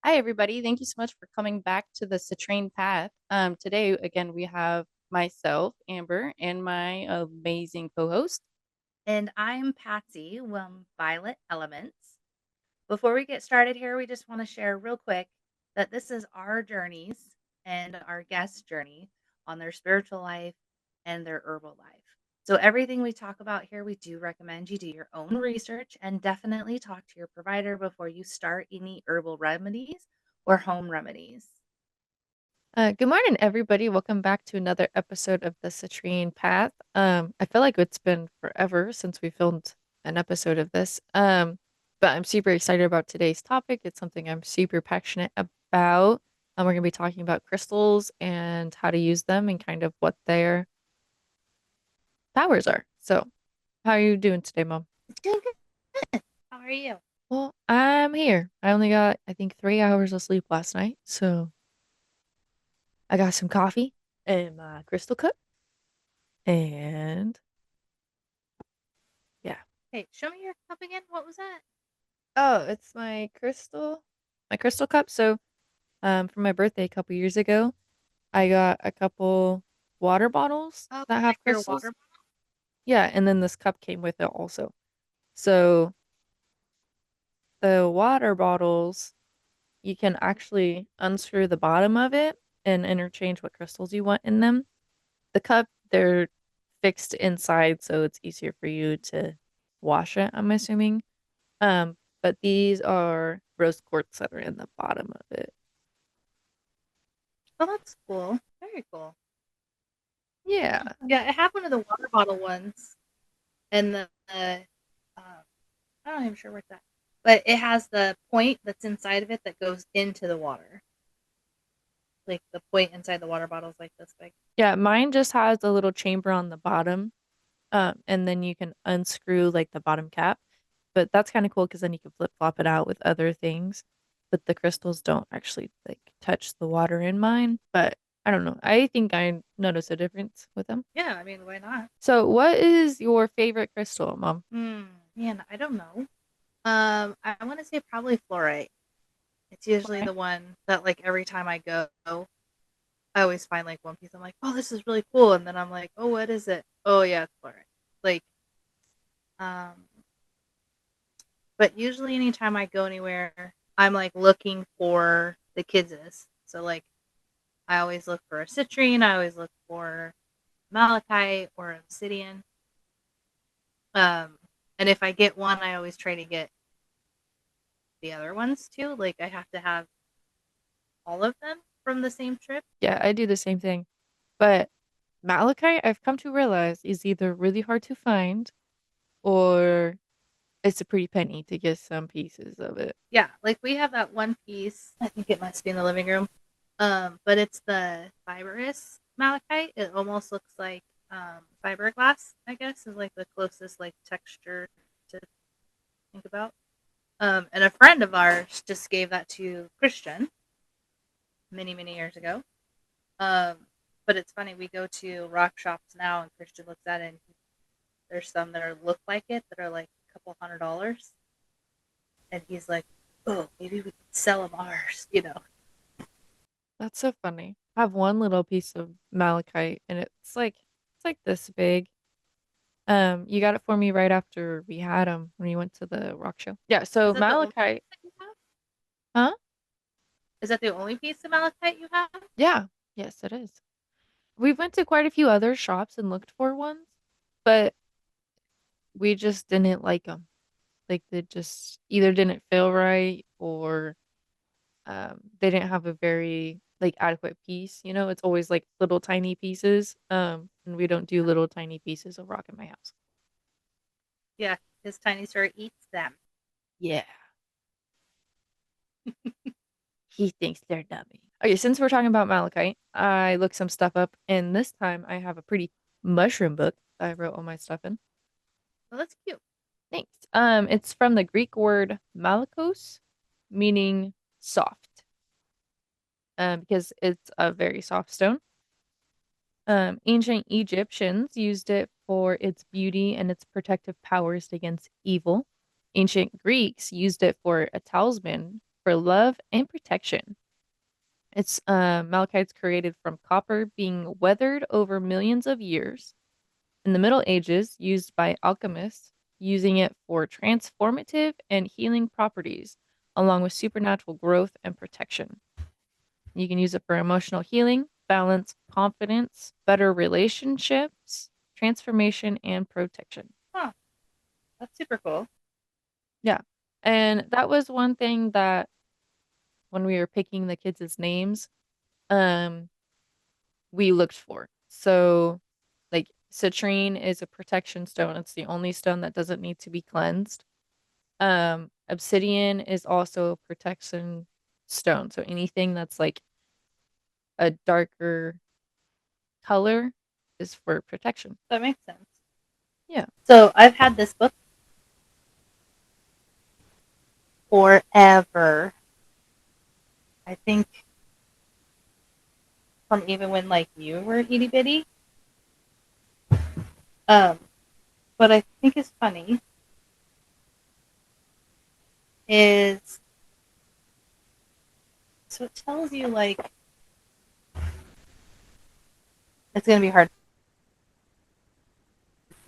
Hi, everybody. Thank you so much for coming back to the Citrine Path. Today, again, we have myself, Amber, and my amazing co-host. And I'm Patsy from Violet Elements. Before we get started here, we just want to share real quick that this is our journeys and our guest journey on their spiritual life and their herbal life. So, everything we talk about here, we do recommend you do your own research and definitely talk to your provider before you start any herbal remedies or home remedies. Good morning, everybody. Welcome back to another episode of the Citrine Path. I feel like it's been forever since we filmed an episode of this. But I'm super excited about today's topic. It's something I'm super passionate about. We're going to be talking about crystals and how to use them and kind of what their powers are. So, how are you doing today, Mom? Doing good. How are you? Well, I'm here. I only got, I think, 3 hours of sleep last night. So I got some coffee and my crystal cup. And yeah. Hey, show me your cup again. What was that? Oh, it's my crystal cup. So, for my birthday a couple years ago, I got a couple water bottles Oh, that like have your crystals. water. Yeah. And then this cup came with it also. So the water bottles, you can actually unscrew the bottom of it and interchange what crystals you want in them. The cup, they're fixed inside, so it's easier for you to wash it, I'm assuming. But these are rose quartz that are in the bottom of it. Oh, that's cool. Very cool. Yeah. Yeah, I have one of the water bottle ones, and I'm not even sure where it's at, but it has the point that's inside of it that goes into the water. Like the point inside the water bottle is like this big. Yeah, mine just has a little chamber on the bottom. And then you can unscrew like the bottom cap. But that's kind of cool because then you can flip flop it out with other things. But the crystals don't actually like touch the water in mine. But I don't know. I think I notice a difference with them. Yeah, I mean, why not? So, what is your favorite crystal, Mom? Hmm. Man, I don't know. I want to say probably fluorite. It's usually Okay. the one that like every time I go, I always find like one piece. I'm like, oh, this is really cool, and then I'm like, oh, what is it? Oh, yeah, it's fluorite. Like, um, but usually anytime I go anywhere, I'm like looking for the kids'. So like I always look for a citrine, I always look for malachite or obsidian. Um and if I get one, I always try to get the other ones too. Like I have to have all of them from the same trip. Yeah, I do the same thing. But malachite, I've come to realize, is either really hard to find or it's a pretty penny to get some pieces of it. Yeah, like we have that one piece. I think it must be in the living room. But it's the fibrous malachite. It almost looks like fiberglass, I guess, is like the closest like texture to think about. And a friend of ours just gave that to Christian many, many years ago. Um, but it's funny, we go to rock shops now and Christian looks at it and there's some that are look like it that are like a couple $100. And he's like, oh, maybe we could sell them ours. That's so funny. I have one little piece of malachite and it's like this big. You got it for me right after we had them when you went to the rock show. Yeah, Is so that the only malachite, piece that you have? huh? Is that the only piece of malachite you have? Yeah. Yes, it is. We went to quite a few other shops and looked for ones, but we just didn't like them. Like they just either didn't feel right or they didn't have a very like adequate piece. It's always like little tiny pieces. And we don't do little tiny pieces of rock in my house. Yeah, his tiny store eats them. Yeah. He thinks they're dummy. Okay, since we're talking about malachite, I looked some stuff up, and this time I have a pretty mushroom book I wrote all my stuff in. Well, that's cute. Thanks. It's from the Greek word malakos, meaning soft, because it's a very soft stone. Ancient Egyptians used it for its beauty and its protective powers against evil. Ancient Greeks used it for a talisman for love and protection. It's malachite's created from copper being weathered over millions of years. In the Middle Ages, used by alchemists, using it for transformative and healing properties, along with supernatural growth and protection. You can use it for emotional healing, balance, confidence, better relationships, transformation, and protection. Huh. That's super cool. Yeah. And that was one thing that when we were picking the kids' names, um, we looked for. So, like, citrine is a protection stone. It's the only stone that doesn't need to be cleansed. Obsidian is also a protection stone. So anything that's like a darker color is for protection. That makes sense. Yeah. So I've had this book forever. I think from even when like you were itty bitty. Um, what I think is funny is so it tells you like it's gonna be hard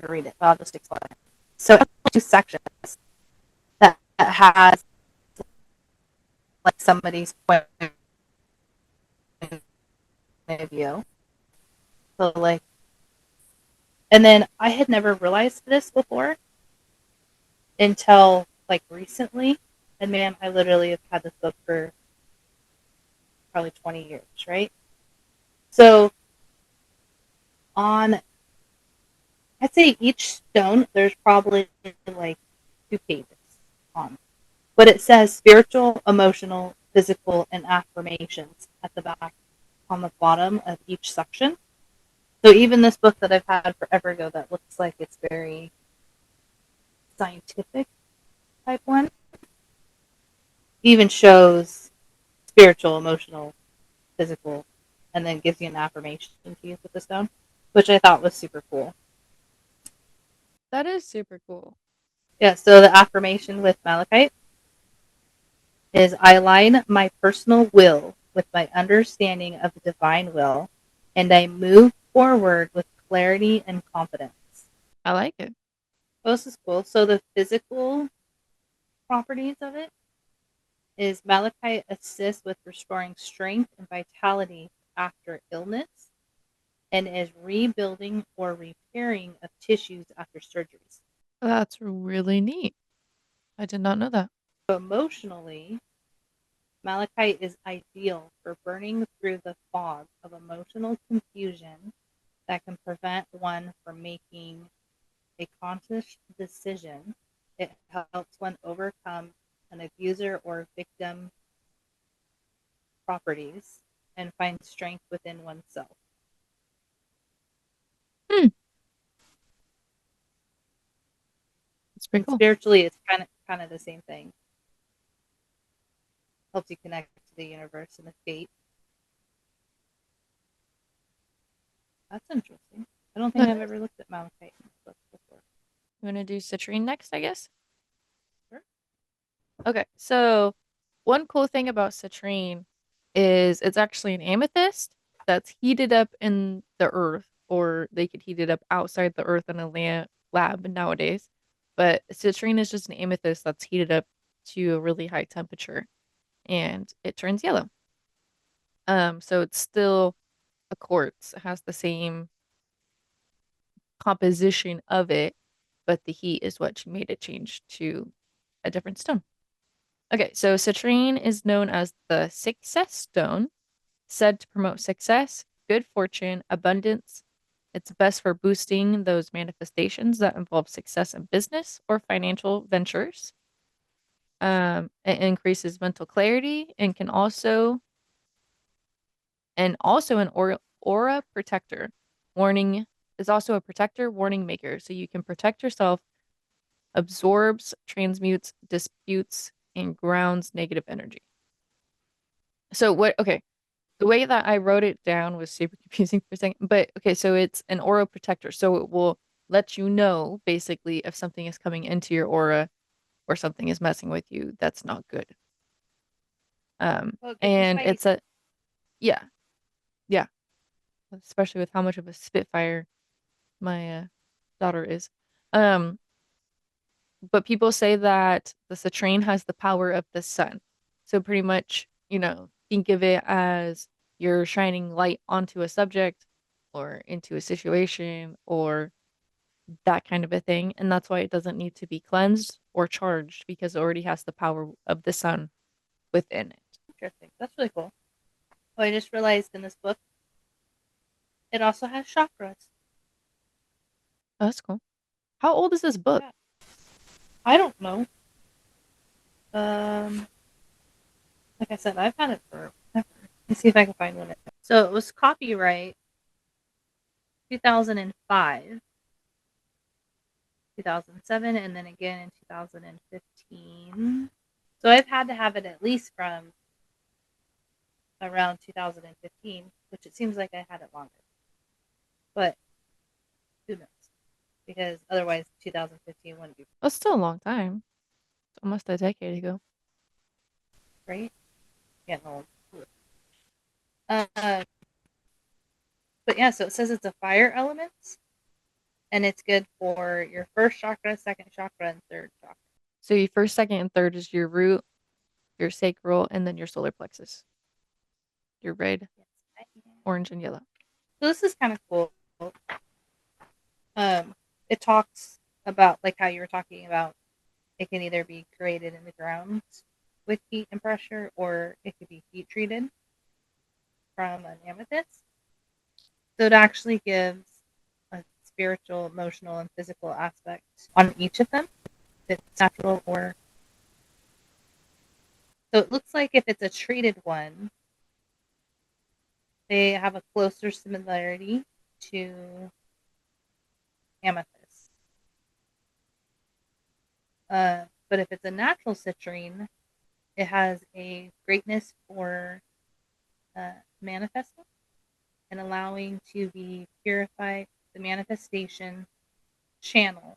to read it, but I'll just explain it. So it has two sections that has like somebody's point of view. So like, and then I had never realized this before until like recently. And man, I literally have had this book for probably 20 years, right? So on, I'd say each stone, there's probably like 2 pages on, but it says spiritual, emotional, physical, and affirmations at the back on the bottom of each section. So even this book that I've had forever ago that looks like it's very scientific type one even shows spiritual, emotional, physical, and then gives you an affirmation to use with the stone, which I thought was super cool. That is super cool. Yeah, so the affirmation with malachite is I align my personal will with my understanding of the divine will, and I move forward with clarity and confidence. I like it. Oh, this is cool. So the physical properties of it is malachite assists with restoring strength and vitality after illness and is rebuilding or repairing of tissues after surgeries. That's really neat. I did not know that. So emotionally, malachite is ideal for burning through the fog of emotional confusion that can prevent one from making a conscious decision. It helps one overcome an abuser or victim properties and find strength within oneself. Hmm. It's pretty And cool. spiritually, it's kind of the same thing. Helps you connect to the universe and the fate. That's interesting. I don't think That I've is. ever looked at malachite in books before. You want to do citrine next, I guess? Sure. Okay, so one cool thing about citrine is it's actually an amethyst that's heated up in the earth, or they could heat it up outside the earth in a lab nowadays. But citrine is just an amethyst that's heated up to a really high temperature and it turns yellow. So it's still a quartz. It has the same composition of it, but the heat is what made it change to a different stone. Okay, so citrine is known as the success stone, said to promote success, good fortune, abundance. It's best for boosting those manifestations that involve success in business or financial ventures. It increases mental clarity and can also an aura protector. Warning is also a protector, warning maker. So you can protect yourself, absorbs, transmutes, disputes, and grounds negative energy. So what, okay, the way that I wrote it down was super confusing for a second, but okay, so it's an aura protector. So it will let you know basically if something is coming into your aura or something is messing with you that's not good. Well, good for And Spidey it's sense. a yeah, yeah, especially with how much of a spitfire my daughter is. Um, but people say that the citrine has the power of the sun. So pretty much, think of it as you're shining light onto a subject or into a situation or that kind of a thing. And that's why it doesn't need to be cleansed or charged because it already has the power of the sun within it. Interesting. That's really cool. Oh, I just realized in this book, it also has chakras. Oh, that's cool. How old is this book? Yeah. I don't know. Um, like I said, I've had it for. Let me see if I can find one. So it was copyright 2005, 2007, and then again in 2015. So I've had to have it at least from around 2015, which it seems like I had it longer. But who knows? Because otherwise 2015 wouldn't be That's still a long time. It's almost a decade ago. right. Getting old. Uh, but yeah, so it says it's a fire element, and it's good for your first chakra, second chakra, and third chakra. So your first, second, and third is your root, your sacral, and then your solar plexus. Your red, Yes. orange, and yellow. So this is kind of cool. Um, it talks about like how you were talking about. It can either be created in the ground with heat and pressure, or it could be heat treated from an amethyst. So it actually gives a spiritual, emotional, and physical aspect on each of them. If it's natural or so it looks like if it's a treated one, they have a closer similarity to amethyst. But if it's a natural citrine, it has a greatness for uh, manifesting and allowing to be purified the manifestation channel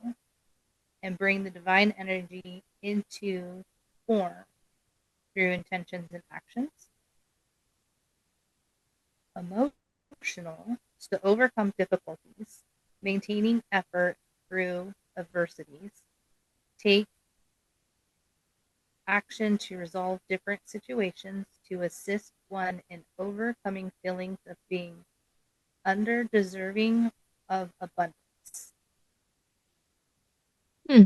and bring the divine energy into form through intentions and actions. Emotional is to overcome difficulties, maintaining effort through adversities, take action to resolve different situations, to assist one in overcoming feelings of being under deserving of abundance. Hmm.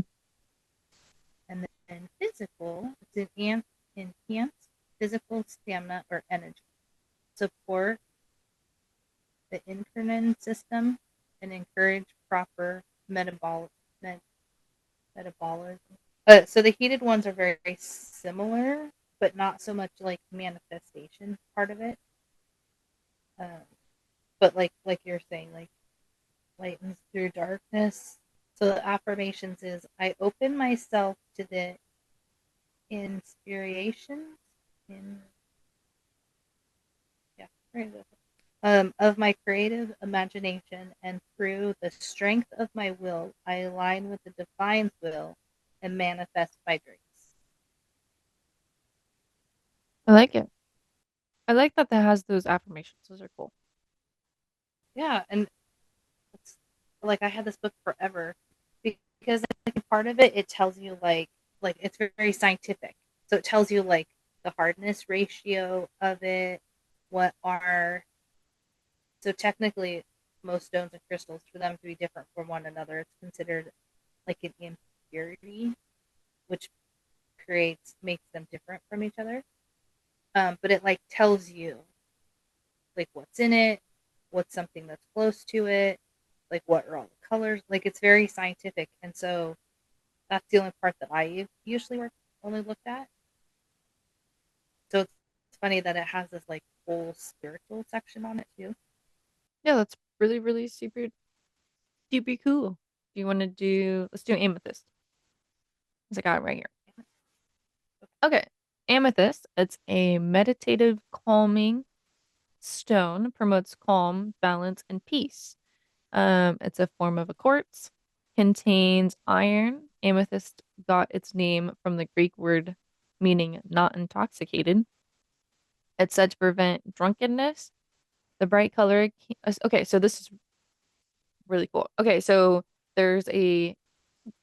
And then physical, it's an enhance physical stamina or energy, support the endocrine system, and encourage proper metabolism. So the heated ones are very, very similar, but not so much like manifestation part of it. Um, but like you're saying, like lightens through darkness. So the affirmations is I open myself to the inspirations in yeah, of my creative imagination, and through the strength of my will, I align with the divine's will and manifest by grace. I like it. I like that has those affirmations. Those are cool. Yeah, and it's like I had this book forever because like part of it tells you like it's very scientific. So it tells you like the hardness ratio of it, what are so technically most stones and crystals for them to be different from one another, it's considered like an impurity, which creates makes them different from each other. But it like tells you like what's in it, what's something that's close to it, like what are all the colors. Like it's very scientific, and so that's the only part that I usually only looked at. So it's funny that it has this like whole spiritual section on it too. Yeah, that's really, really super, super cool. Do you want to let's do amethyst. Because I got it right here. Okay. Amethyst, it's a meditative, calming stone, promotes calm, balance, and peace. It's a form of a quartz, contains iron. Amethyst got its name from the Greek word meaning not intoxicated. It's said to prevent drunkenness. The bright color. Okay, so this is really cool. Okay, so there's a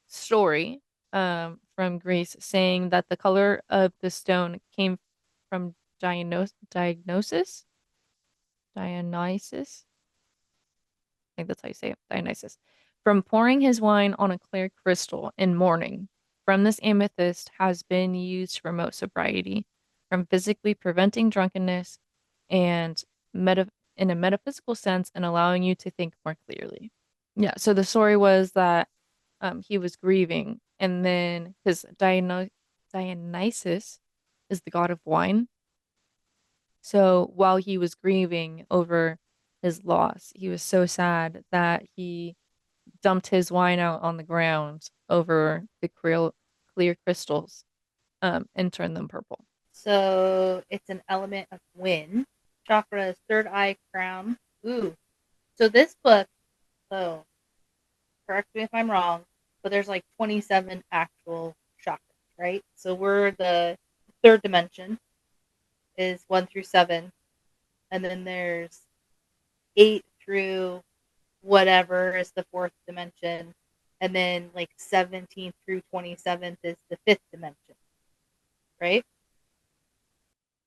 story from Greece saying that the color of the stone came from Dionysus. I think that's how you say it, Dionysus, from pouring his wine on a clear crystal in mourning. From this amethyst has been used to promote sobriety, from physically preventing drunkenness and meta in a metaphysical sense and allowing you to think more clearly. Yeah, so the story was that he was grieving, and then because Dionysus is the god of wine, so while he was grieving over his loss, he was so sad that he dumped his wine out on the ground over the clear crystals, and turned them purple. So it's an element of wind. Chakra is third eye, crown. Ooh. So this book, so correct me if I'm wrong, but there's like 27 actual chakras, right? So we're the third dimension is 1 through 7, and then there's 8 through whatever is the fourth dimension, and then like 17th through 27th is the fifth dimension, right?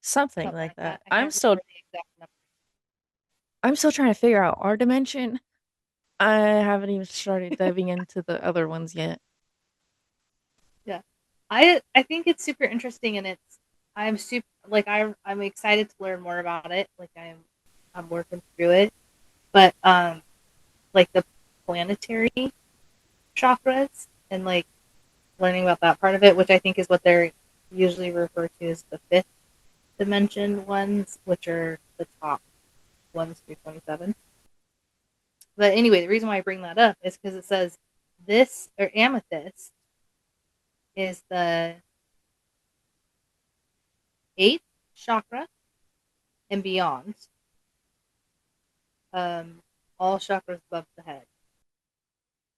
Something Something like like that. that. I can't remember the exact number. I'm still trying to figure out our dimension. I haven't even started diving into the other ones yet. Yeah, I think it's super interesting, and I'm super like I'm excited to learn more about it. Like I'm working through it, but like the planetary chakras and like learning about that part of it, which I think is what they're usually referred to as the fifth dimension ones, which are the top ones through 27. But anyway, the reason why I bring that up is because it says this or amethyst is the eighth chakra and beyond. Um, all chakras above the head.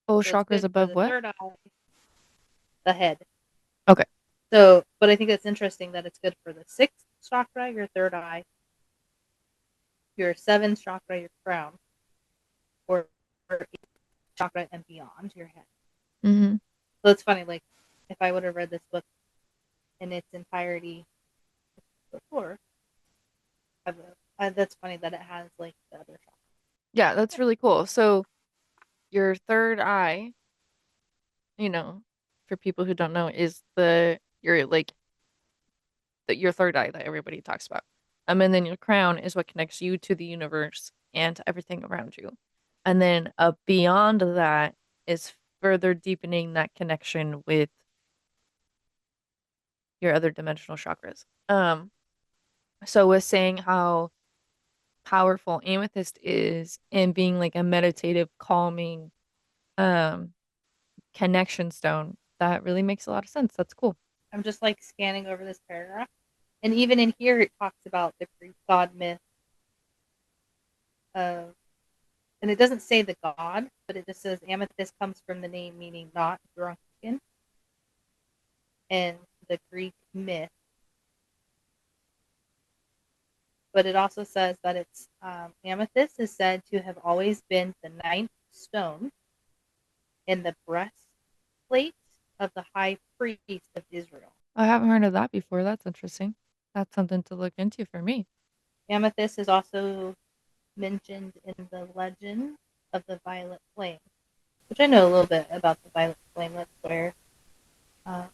Oh, So it's chakras good for above the what? third eye, the head. Okay. So, but I think it's interesting that it's good for the sixth chakra, your third eye, your seventh chakra, your crown, or eighth chakra and beyond, your head. Mm-hmm. So it's funny, like if I would have read this book in its entirety before, that's funny that it has like the other chakra. Yeah, that's really cool. So your third eye, you know, for people who don't know, is your like your third eye that everybody talks about. And then your crown is what connects you to the universe and to everything around you. And then beyond that is further deepening that connection with your other dimensional chakras. So with saying how powerful amethyst is and being like a meditative, calming, um, connection stone, that really makes a lot of sense. That's cool. I'm just like scanning over this paragraph, and even in here it talks about the Greek god myth of, and it doesn't say the god, but it just says amethyst comes from the name meaning not drunken, and the Greek myth. But it also says that it's amethyst is said to have always been the ninth stone in the breastplate of the high priest of Israel. I haven't heard of that before. That's interesting. That's something to look into for me. Amethyst is also mentioned in the legend of the violet flame, which I know a little bit about the violet flame. That's where uh,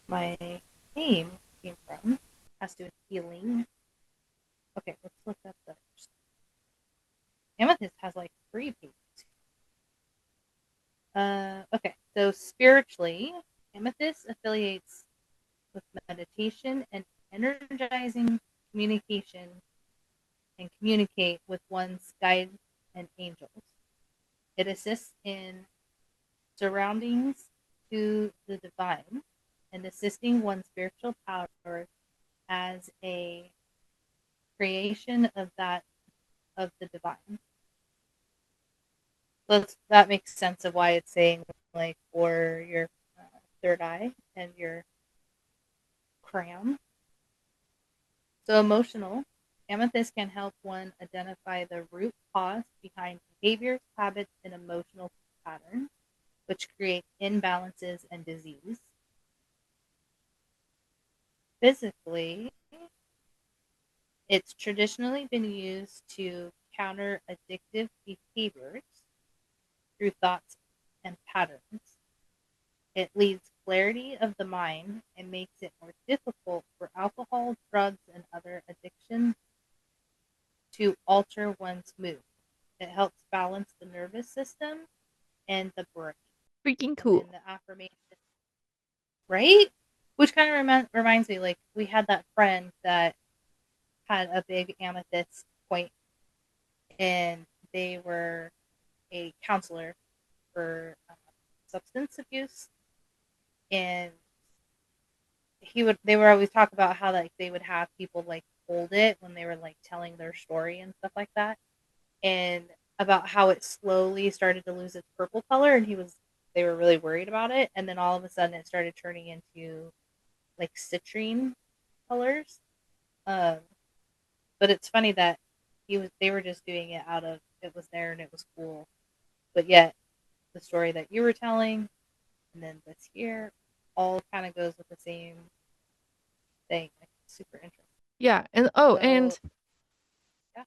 my name came from. Has to do with healing. Okay, let's look up the amethyst has like 3 pages. Okay, so spiritually, amethyst affiliates with meditation and energizing communication and communicate with one's guides and angels. It assists in surroundings to the divine and assisting one's spiritual power as a creation of the divine. So that makes sense of why it's saying like for your third eye and your crown. So, emotional. Amethyst can help one identify the root cause behind behaviors, habits, and emotional patterns, which create imbalances and disease. Physically, it's traditionally been used to counter addictive behaviors through thoughts and patterns. It leads clarity of the mind and makes it more difficult for alcohol, drugs, and other addictions to alter one's mood. It helps balance the nervous system and the brain. Freaking And then cool. the affirmation, right? Which kind of reminds me, like, we had that friend that had a big amethyst point, and they were a counselor for substance abuse, and they were always talk about how like they would have people like hold it when they were like telling their story and stuff like that, and about how it slowly started to lose its purple color, and they were really worried about it, and then all of a sudden it started turning into like citrine colors. Um, but it's funny that they were just doing it out of it was there and it was cool, but yet the story that you were telling and then this here all kind of goes with the same thing. Like, super interesting. Yeah, and oh, So and yeah,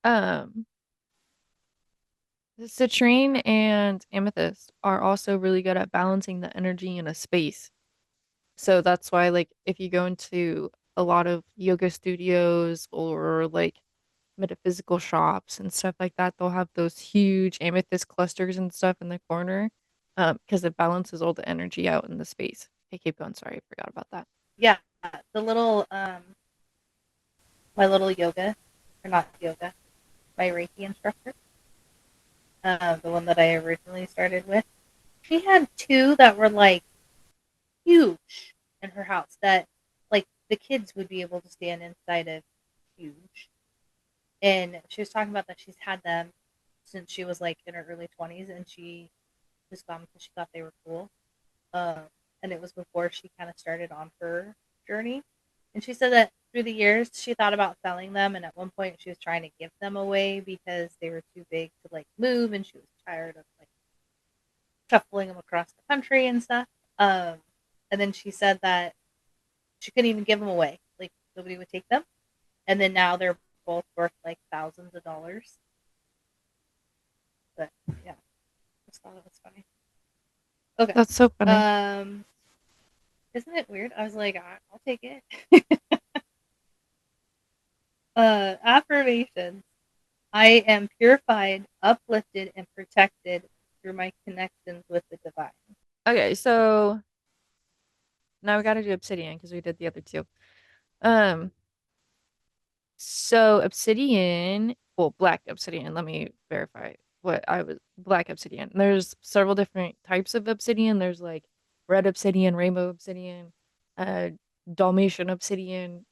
um the citrine and amethyst are also really good at balancing the energy in a space. So that's why, like, if you go into a lot of yoga studios or like metaphysical shops and stuff like that, they'll have those huge amethyst clusters and stuff in the corner, because it balances all the energy out in the space. Okay, keep going. Sorry, I forgot about that. yeah, the little my little yoga, or not yoga, my Reiki instructor, the one that I originally started with, she had two that were like huge in her house that like the kids would be able to stand inside of huge. And she was talking about that she's had them since she was like in her early 20s, and she just got them because she thought they were cool. Um, and it was before she kind of started on her journey. And she said that through the years she thought about selling them, and at one point she was trying to give them away because they were too big to like move, and she was tired of like shuffling them across the country and stuff. Um, and then she said that she couldn't even give them away; like nobody would take them. And then now they're both worth like thousands of dollars. But yeah, just thought it was funny. Okay. That's so funny. Um, isn't it weird? I was like, I'll take it. Affirmations. I am purified, uplifted, and protected through my connections with the divine. Okay, so now we got to do obsidian because we did the other two. Um, so obsidian, well, black obsidian. Let me verify what I was black obsidian. There's several different types of obsidian. There's like red obsidian, rainbow obsidian, uh, Dalmatian obsidian.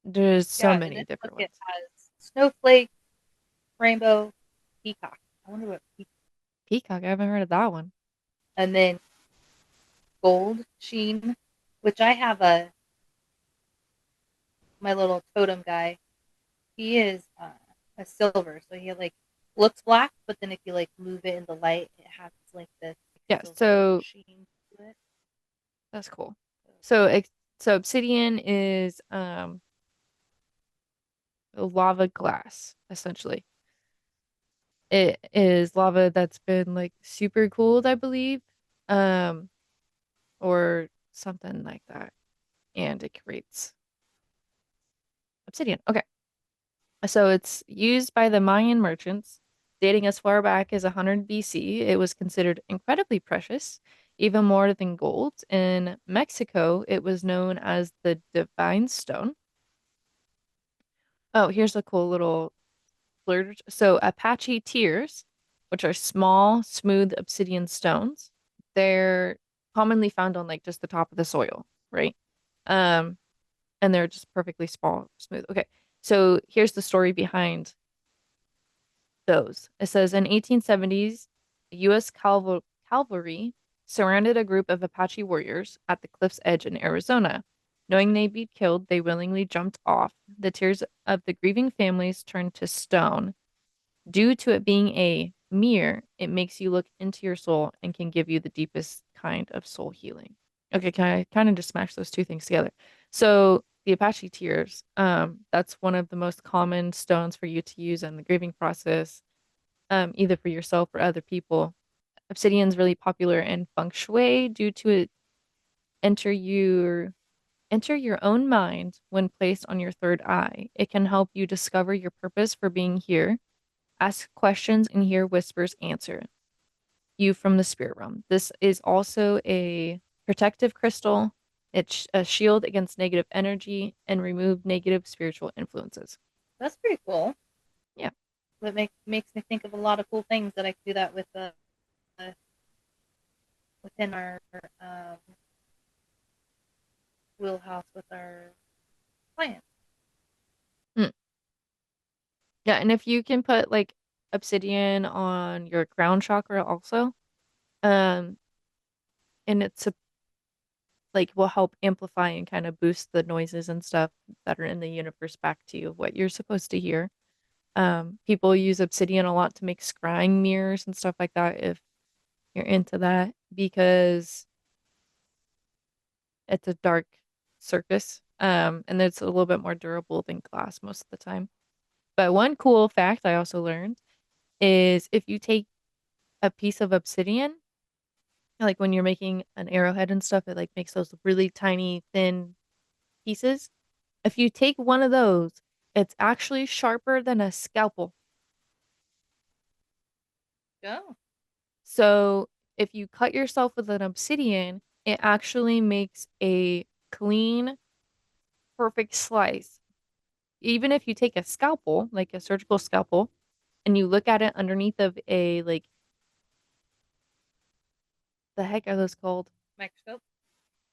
There's so Yeah, in many this book different it ones. has snowflake, rainbow, peacock. I wonder what peacock. Peacock, I haven't heard of that one. And then gold sheen, which I have my little totem guy. He is a silver, so he like looks black, but then if you like move it in the light, it has like this Yeah, silver so sheen to it. that's cool. So so obsidian is lava glass, essentially. It is lava that's been like super cooled, I believe. Um, or something like that. And it creates obsidian. Okay. So it's used by the Mayan merchants dating as far back as 100 BC. It was considered incredibly precious, even more than gold. In Mexico, it was known as the divine stone. Oh, here's a cool little splurge. So Apache tears, which are small, smooth obsidian stones, they're commonly found on like just the top of the soil, right? Um, and they're just perfectly small, smooth. Okay, so here's the story behind those. It says in 1870s, U.S. cavalry surrounded a group of Apache warriors at the cliff's edge in Arizona. Knowing they'd be killed, they willingly jumped off. The tears of the grieving families turned to stone. Due to it being a mirror, it makes you look into your soul and can give you the deepest kind of soul healing. Okay, can I kind of just smash those two things together? So the Apache tears, that's one of the most common stones for you to use in the grieving process, either for yourself or other people. Obsidian's really popular in feng shui due to it enter your enter your own mind when placed on your third eye. It can help you discover your purpose for being here, ask questions, and hear whispers answer you from the spirit realm. This is also a protective crystal. It's a shield against negative energy and remove negative spiritual influences. That's pretty cool. Yeah. It makes me think of a lot of cool things that I could do that with within our um, wheelhouse with our clients. Mm. Yeah, and if you can put like obsidian on your crown chakra also, um, and it's a, like will help amplify and kind of boost the noises and stuff that are in the universe back to you, what you're supposed to hear. People use obsidian a lot to make scrying mirrors and stuff like that if you're into that because it's a dark surface. And it's a little bit more durable than glass most of the time. But one cool fact I also learned is if you take a piece of obsidian, like when you're making an arrowhead and stuff, it like makes those really tiny, thin pieces. If you take one of those, it's actually sharper than a scalpel. Go. So if you cut yourself with an obsidian, it actually makes a clean, perfect slice. Even if you take a scalpel, like a surgical scalpel, and you look at it underneath of a like the heck are those called? Microscope.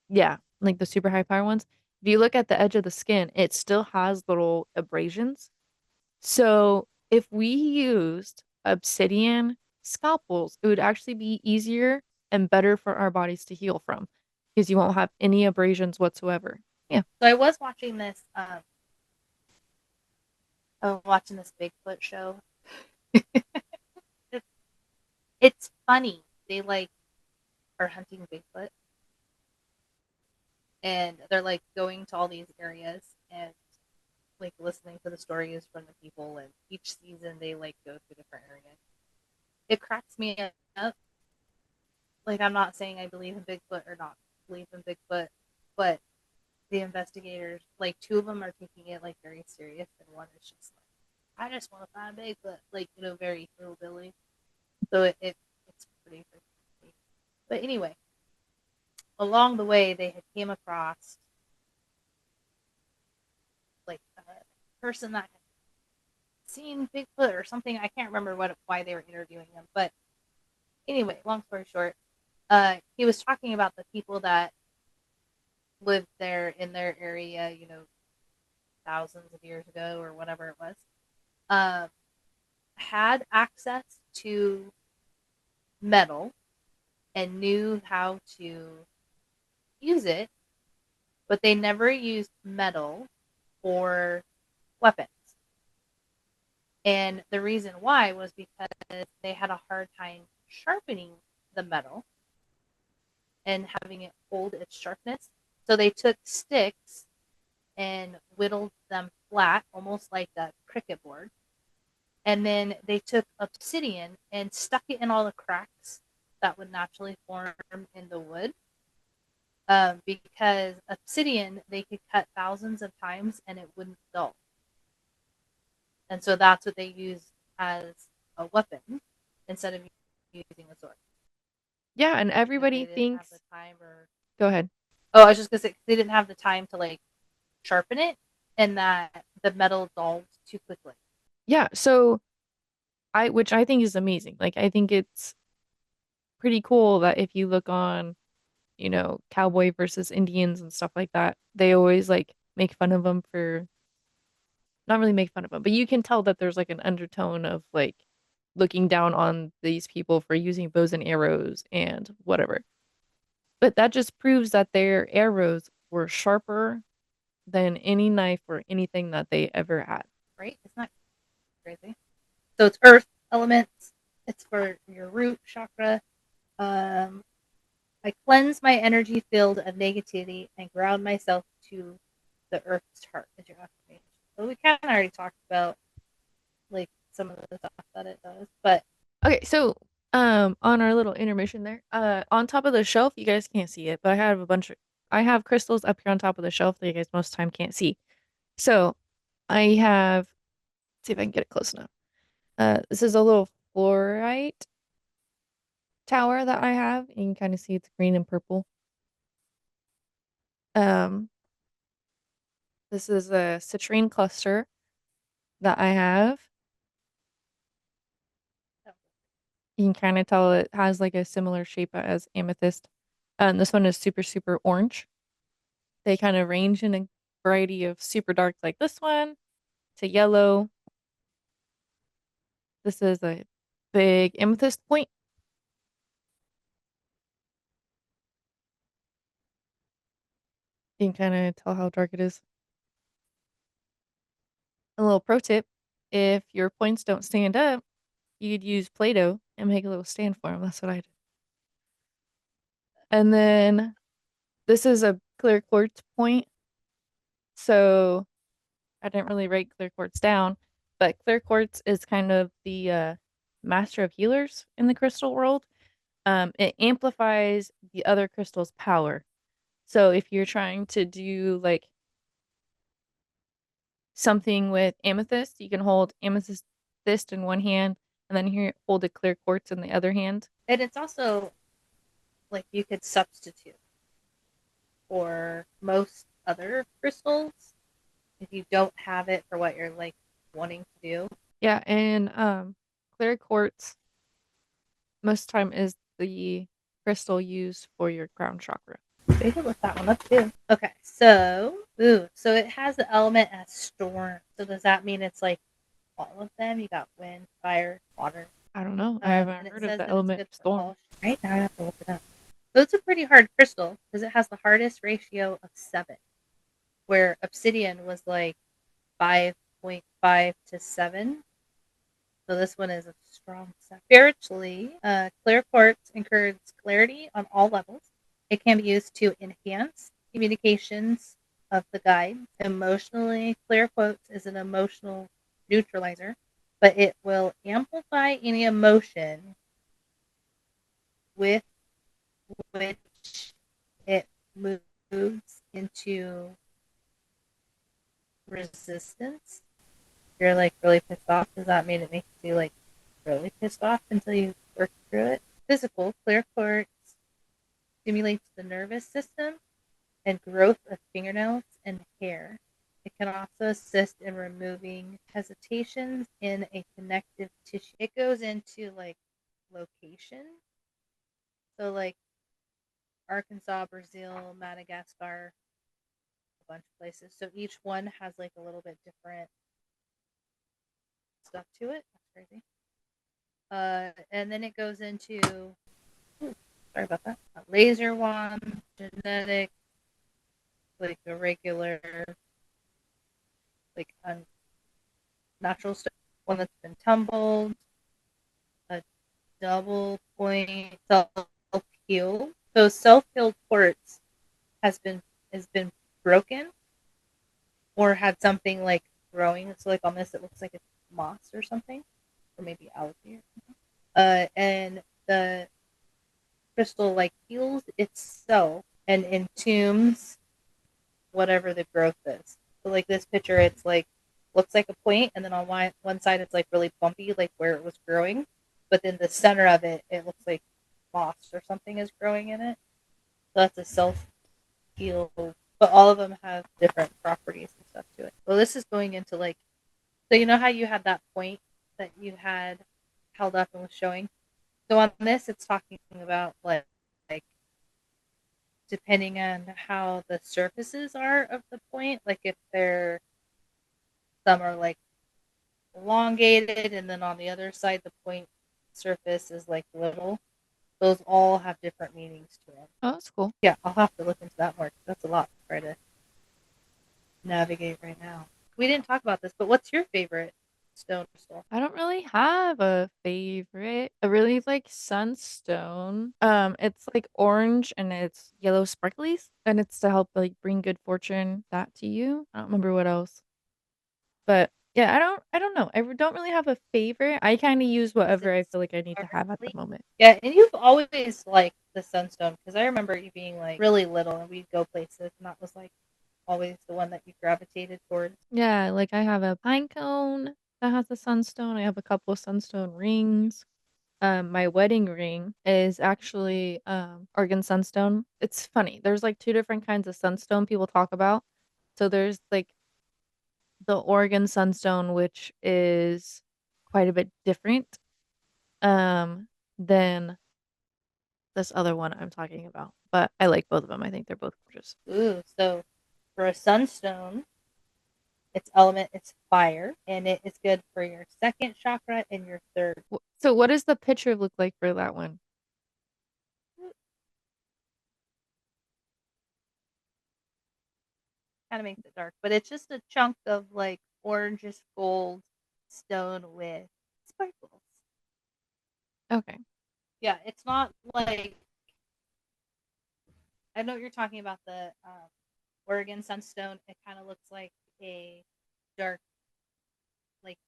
Yeah, like the super high power ones. If you look at the edge of the skin, it still has little abrasions. So if we used obsidian scalpels, it would actually be easier and better for our bodies to heal from because you won't have any abrasions whatsoever. Yeah. So I was watching this. I was watching this Bigfoot show. it's, it's funny. They like are hunting Bigfoot, and they're like going to all these areas and like listening to the stories from the people. And each season they like go to different areas. It cracks me up. Like I'm not saying I believe in Bigfoot or not believe in Bigfoot, but the investigators, like two of them are taking it like very serious, and one is just like, I just want to find Bigfoot, like very hillbilly. So it's pretty freaky. But anyway, along the way they had came across like a person that had seen Bigfoot or something. I can't remember why they were interviewing him, but anyway, long story short, he was talking about the people that lived there in their area, thousands of years ago or whatever it was, uh, had access to metal and knew how to use it, but they never used metal for weapons. And the reason why was because they had a hard time sharpening the metal and having it hold its sharpness. So they took sticks and whittled them flat, almost like a cricket board. And then they took obsidian and stuck it in all the cracks that would naturally form in the wood. Because obsidian they could cut thousands of times and it wouldn't dull. And so that's what they used as a weapon instead of using a sword. Yeah, and Because everybody they didn't have the thinks, time or go ahead. oh, I was just gonna say they didn't have the time to like sharpen it and that the metal dulled too quickly. Yeah, so which I think is amazing. Like I think it's pretty cool that if you look on, cowboy versus Indians and stuff like that, they always like make fun of them for not really make fun of them, but you can tell that there's like an undertone of like looking down on these people for using bows and arrows and whatever. But that just proves that their arrows were sharper than any knife or anything that they ever had. Right? It's not crazy. So it's earth elements. It's for your root chakra. Um, I cleanse my energy field of negativity and ground myself to the earth's heart as your affirmation. So we kind of already talked about like some of the stuff that it does, but Okay, so on our little intermission there, on top of the shelf, you guys can't see it, but I have crystals up here on top of the shelf that you guys most time can't see. So I have, let's see if I can get it close enough. This is a little fluorite tower that I have. You can kind of see it's green and purple. Um, this is a citrine cluster that I have. You can kind of tell it has like a similar shape as amethyst. And this one is super, super orange. They kind of range in a variety of super dark like this one to yellow. This is a big amethyst point. You can kind of tell how dark it is. A little pro tip, if your points don't stand up, you'd use Play-Doh and make a little stand for them. That's what I did. And then this is a clear quartz point. So I didn't really write clear quartz down, but clear quartz is kind of the master of healers in the crystal world. It amplifies the other crystal's power. So if you're trying to do like something with amethyst, you can hold amethyst in one hand and then here hold a clear quartz in the other hand. and it's also like you could substitute for most other crystals if you don't have it for what you're like wanting to do. Yeah, and clear quartz most time is the crystal used for your crown chakra. They could look that one up too. Okay, so so it has the element as storm. So does that mean it's like all of them? You got wind, fire, water. I don't know. I haven't And it heard of says the that it's element good for storm. all. Right now, I have to look it up. So it's a pretty hard crystal because it has the hardest ratio of 7, where obsidian was like 5.5 to 7. So this one is a strong 7. Spiritually, clear quartz encourages clarity on all levels. It can be used to enhance communications of the guide. Emotionally, clear quartz is an emotional neutralizer, but it will amplify any emotion with which it moves into resistance. You're like really pissed off, does that mean it makes you like really pissed off until you work through it? Physical, clear quartz stimulates the nervous system and growth of fingernails and hair. It can also assist in removing hesitations in a connective tissue. It goes into like location. So like Arkansas, Brazil, Madagascar, a bunch of places. So each one has like a little bit different stuff to it. That's crazy. And then it goes into sorry about that. A laser wand, genetic, like a regular, like natural stuff. One that's been tumbled, a double point self healed. So self healed quartz has been broken or had something like growing. So like on this, it looks like it's moss or something, or maybe algae. And the crystal like heals itself and entombs whatever the growth is. So like this picture, it's like looks like a point, and then on one side it's like really bumpy, like where it was growing, but then the center of it, it looks like moss or something is growing in it. So that's a self heal, but all of them have different properties and stuff to it. Well, this is going into like, so you know how you had that point that you had held up and was showing. So on this, it's talking about like depending on how the surfaces are of the point, like if they're some are like elongated and then on the other side the point surface is like little. those all have different meanings to them. Oh, that's cool. Yeah, I'll have to look into that more. That's a lot to try to navigate right now. We didn't talk about this, but what's your favorite stone crystal? I don't really have a favorite. I really like sunstone. It's like orange and it's yellow sparklies, and it's to help like bring good fortune that to you. I don't remember what else. But yeah, I don't know. Don't really have a favorite. I kind of use Is whatever it I feel like I need to have at the sparkly? moment. Yeah, and you've always liked the sunstone because I remember you being like really little and we'd go places and that was like always the one that you gravitated towards. Yeah, like I have a pine cone that has a sunstone. I have a couple of sunstone rings. My wedding ring is actually Oregon sunstone. It's funny. There's like two different kinds of sunstone people talk about. So there's like the Oregon sunstone, which is quite a bit different than this other one I'm talking about. But I like both of them. I think they're both gorgeous. Ooh, so for a sunstone, its element is fire, and it is good for your second chakra and your third. So what does the picture look like for that one? Kind of makes it dark, but it's just a chunk of like orangish gold stone with sparkles. Okay. Yeah, it's not like I know what you're talking about the Oregon sunstone. It kind of looks like a dark, like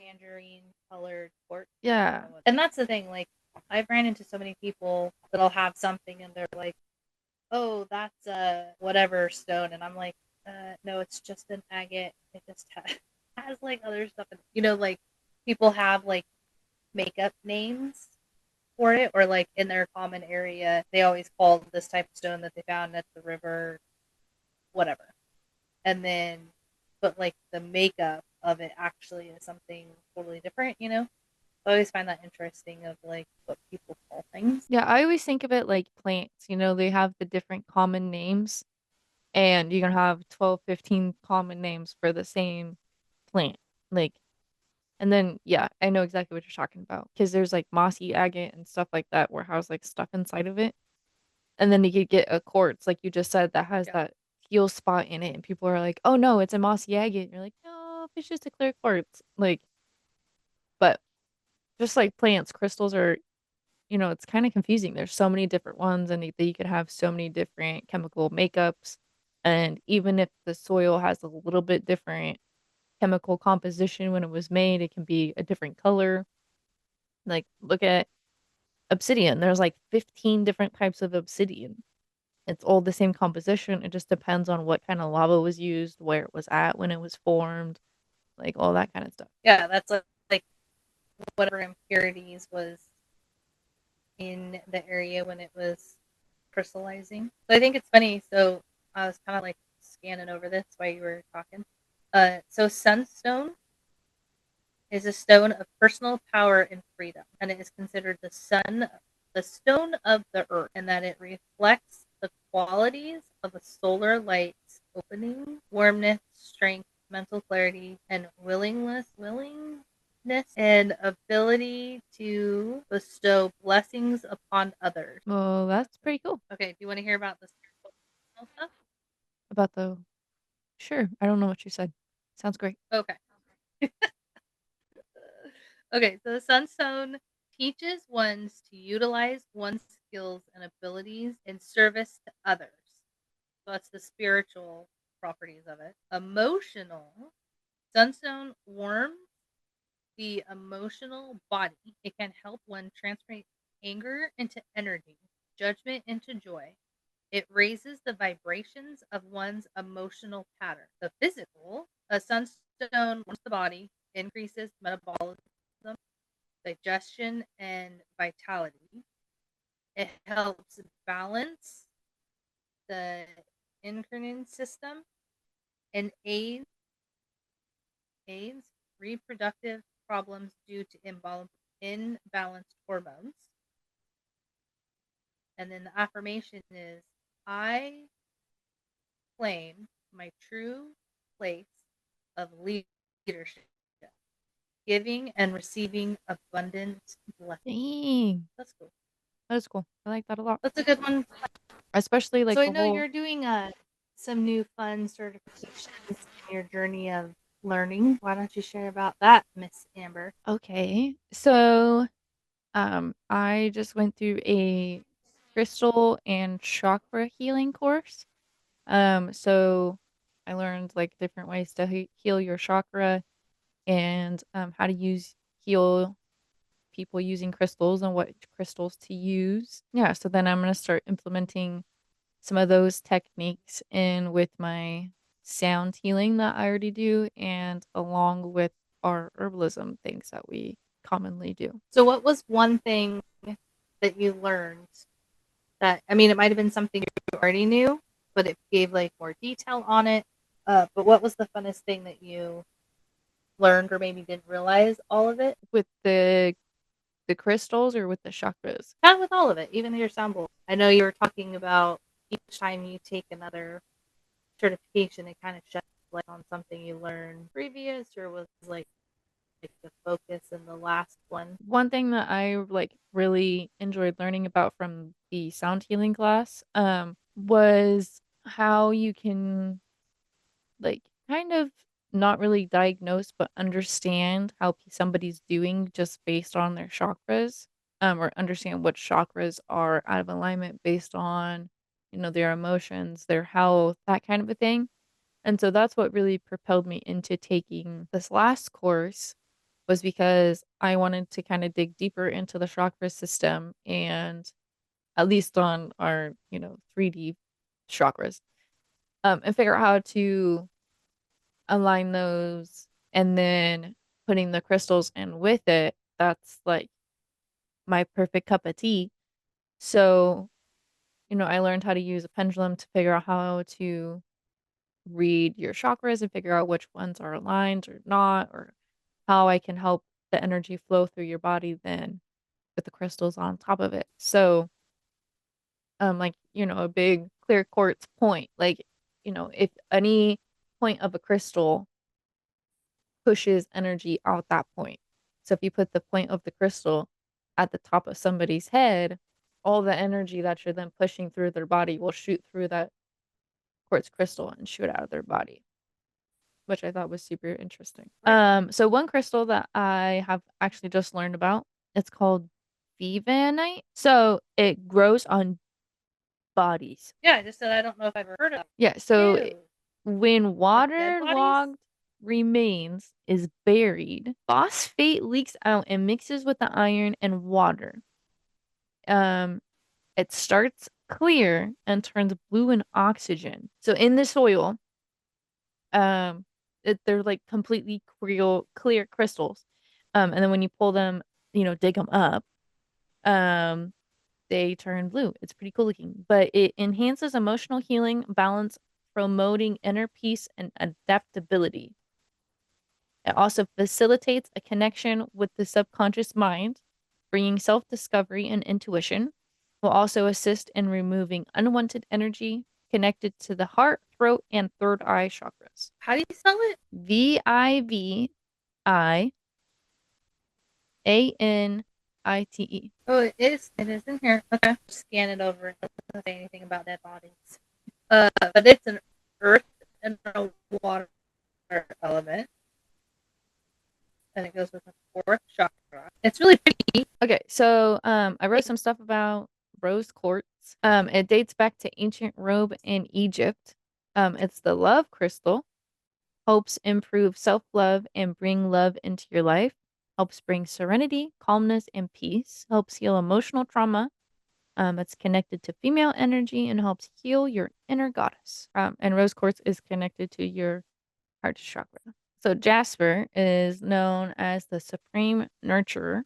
tangerine colored quartz. Yeah. And that's the thing. Like I've ran into so many people that'll have something and they're like, "Oh, that's a whatever stone," and I'm like, "No, it's just an agate. It just has like other stuff." Like people have like makeup names for it, or like in their common area, they always call this type of stone that they found at the river, whatever. And then, but like the makeup of it actually is something totally different. I always find that interesting of like what people call things. Yeah, I always think of it like plants. They have the different common names, and you can have 12, 15 common names for the same plant. Like, and then, yeah, I know exactly what you're talking about because there's like mossy agate and stuff like that where has like stuff inside of it. And then you could get a quartz, like you just said, that has Yeah. that heal spot in it. And people are like, oh no, it's a mossy agate. And you're like, no, it's just a clear quartz. Like, but just like plants, crystals are, it's kind of confusing. There's so many different ones, and you could have so many different chemical makeups. And even if the soil has a little bit different chemical composition when it was made, it can be a different color. Like, look at obsidian. There's like 15 different types of obsidian. It's all the same composition. It just depends on what kind of lava was used, where it was at when it was formed, like all that kind of stuff. Yeah, that's like whatever impurities was in the area when it was crystallizing. But I think it's funny. So I was kind of like scanning over this while you were talking. So sunstone is a stone of personal power and freedom, and it is considered the stone of the earth, and that it reflects the qualities of a solar light's opening, warmness, strength, mental clarity, and willingness and ability to bestow blessings upon others. Well, that's pretty cool. Okay, do you want to hear about the spiritual stuff? About the Sure, I don't know what you said. Sounds great. Okay. Okay, so the Sunstone teaches ones to utilize one's skills and abilities in service to others. So that's the spiritual properties of it. Emotional. Sunstone warms the emotional body. It can help one transform anger into energy, judgment into joy. It raises the vibrations of one's emotional pattern. The physical, a sunstone warms the body, increases metabolism, digestion, and vitality. It helps balance the endocrine system and aids reproductive problems due to imbalanced hormones. And then the affirmation is I claim my true place of leadership. giving and receiving abundant blessings. Dang. That's cool. That is cool. I like that a lot. That's a good one. Especially like So I the know whole you're doing some new fun certifications in your journey of learning. Why don't you share about that, Miss Amber? okay. So I just went through a crystal and chakra healing course. So I learned like different ways to heal your chakra and how to heal people using crystals and what crystals to use. Yeah, so then I'm going to start implementing some of those techniques in with my sound healing that I already do and along with our herbalism things that we commonly do. So, what was one thing that you learned that, I mean, it might have been something you already knew, but it gave like more detail on it. But what was the funnest thing that you learned or maybe didn't realize all of it? With the crystals or with the chakras? Kind of with all of it, even your sound bowl. I know you were talking about each time you take another certification, it kind of sheds light on something you learned previous, or was like the focus in the last one. One thing that I like really enjoyed learning about from the sound healing class was how you can like kind of not really diagnose but understand how somebody's doing just based on their chakras, or understand what chakras are out of alignment based on their emotions, their health, that kind of a thing. And so that's what really propelled me into taking this last course, was because I wanted to kind of dig deeper into the chakra system, and at least on our 3D chakras, and figure out how to align those, and then putting the crystals in with it. That's like my perfect cup of tea. So, I learned how to use a pendulum to figure out how to read your chakras and figure out which ones are aligned or not, or how I can help the energy flow through your body then with the crystals on top of it. So, like, a big clear quartz point, like, if any point of a crystal pushes energy out that point. So if you put the point of the crystal at the top of somebody's head, all the energy that you're then pushing through their body will shoot through that quartz crystal and shoot out of their body, which I thought was super interesting. Right. So one crystal that I have actually just learned about, it's called Vivanite. So it grows on bodies. Yeah, I just said I don't know if I've ever heard of it. Yeah, so Ew. when Like dead bodies? waterlogged remains is buried, phosphate leaks out and mixes with the iron and water. Um, it starts clear and turns blue in oxygen. So in the soil, um, they're like completely clear crystals. And then when you pull them, dig them up, um, they turn blue. It's pretty cool looking, but it enhances emotional healing, balance, promoting inner peace and adaptability. It also facilitates a connection with the subconscious mind, bringing self-discovery and intuition. Will also assist in removing unwanted energy connected to the heart, throat, and third eye chakras. How do you spell it? Vivanite. Oh, it is. It is in here. Okay. Scan it over. It doesn't say anything about dead bodies. But it's an earth and a water element, and it goes with the fourth chakra. It's really pretty. Okay, so I wrote some stuff about rose quartz. It dates back to ancient Rome in Egypt. It's the love crystal, helps improve self-love and bring love into your life, helps bring serenity, calmness, and peace, helps heal emotional trauma. It's connected to female energy and helps heal your inner goddess. And rose quartz is connected to your heart chakra. So jasper is known as the supreme nurturer,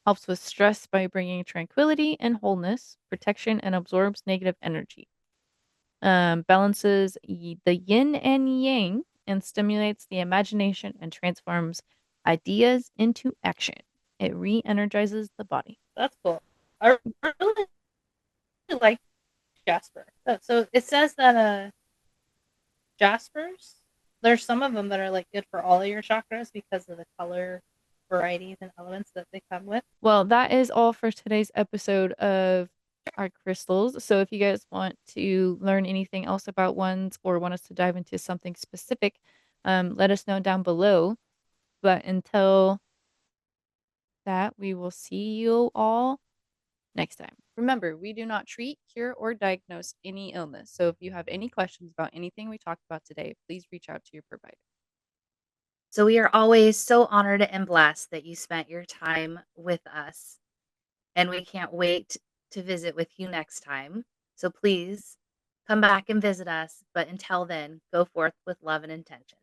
helps with stress by bringing tranquility and wholeness, protection, and absorbs negative energy. Balances the yin and yang and stimulates the imagination and transforms ideas into action. It re energizes the body. That's cool. I really like Jasper. So it says that Jaspers, there's some of them that are like good for all of your chakras because of the color varieties and elements that they come with. Well, that is all for today's episode of our crystals. So if you guys want to learn anything else about ones or want us to dive into something specific, let us know down below. But until that, we will see you all next time. Remember, we do not treat, cure, or diagnose any illness. So if you have any questions about anything we talked about today, please reach out to your provider. So we are always so honored and blessed that you spent your time with us. And we can't wait to visit with you next time. So please come back and visit us. But until then, go forth with love and intention.